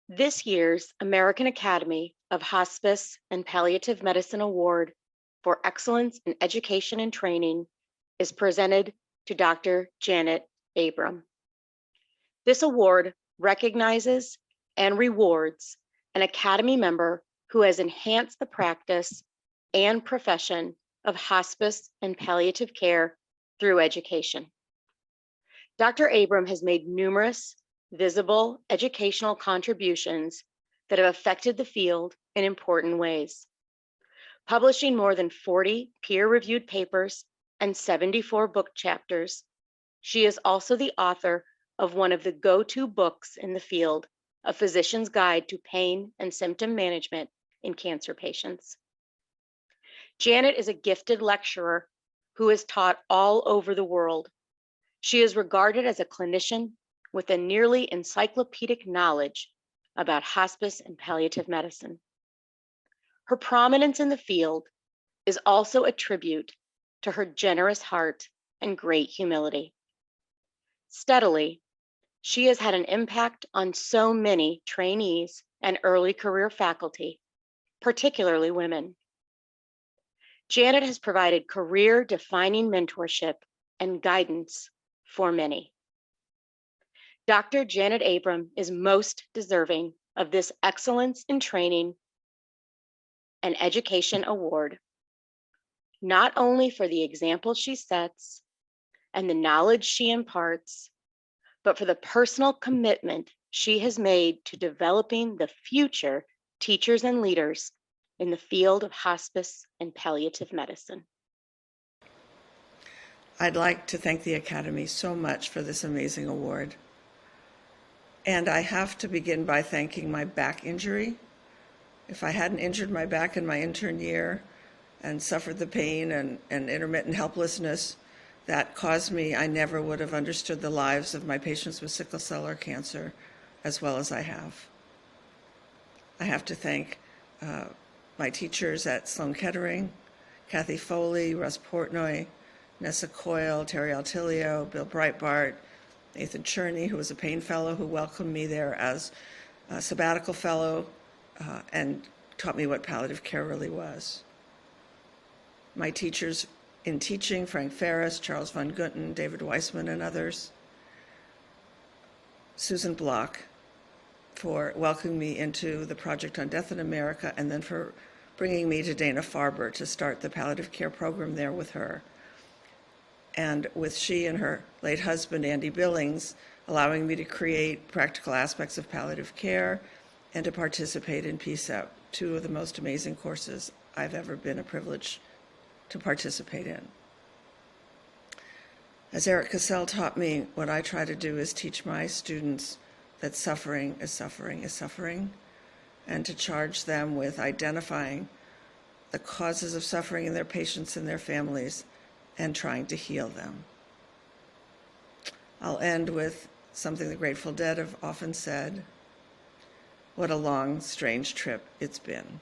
This year's American Academy of Hospice and Palliative Medicine Award for Excellence in Education and Training is presented to Dr. Janet Abrahm. This award recognizes and rewards an Academy member who has enhanced the practice and profession of hospice and palliative care through education. Dr. Abrahm has made numerous visible educational contributions that have affected the field in important ways. Publishing more than 40 peer-reviewed papers and 74 book chapters, she is also the author of one of the go-to books in the field, A Physician's Guide to Pain and Symptom Management in Cancer Patients. Janet is a gifted lecturer who has taught all over the world. She is regarded as a clinician with a nearly encyclopedic knowledge about hospice and palliative medicine. Her prominence in the field is also a tribute to her generous heart and great humility. Steadily, she has had an impact on so many trainees and early career faculty, particularly women. Janet has provided career-defining mentorship and guidance for many. Dr. Janet Abrahm is most deserving of this Excellence in Training and Education Award, not only for the example she sets and the knowledge she imparts, but for the personal commitment she has made to developing the future teachers and leaders in the field of hospice and palliative medicine. I'd like to thank the Academy so much for this amazing award. And I have to begin by thanking my back injury. If I hadn't injured my back in my intern year and suffered the pain and intermittent helplessness that caused me, I never would have understood the lives of my patients with sickle cell or cancer as well as I have. I have to thank my teachers at Sloan Kettering, Kathy Foley, Russ Portnoy, Nessa Coyle, Terry Altilio, Bill Breitbart, Nathan Cherney, who was a pain fellow who welcomed me there as a sabbatical fellow and taught me what palliative care really was. My teachers in teaching, Frank Ferris, Charles Von Gutten, David Weissman, and others. Susan Block for welcoming me into the Project on Death in America and then for bringing me to Dana-Farber to start the palliative care program there with her. And with she and her late husband, Andy Billings, allowing me to create practical aspects of palliative care and to participate in PSEP, two of the most amazing courses I've ever been a privilege to participate in. As Eric Cassell taught me, what I try to do is teach my students that suffering is suffering is suffering, and to charge them with identifying the causes of suffering in their patients and their families and trying to heal them. I'll end with something the Grateful Dead have often said: what a long, strange trip it's been.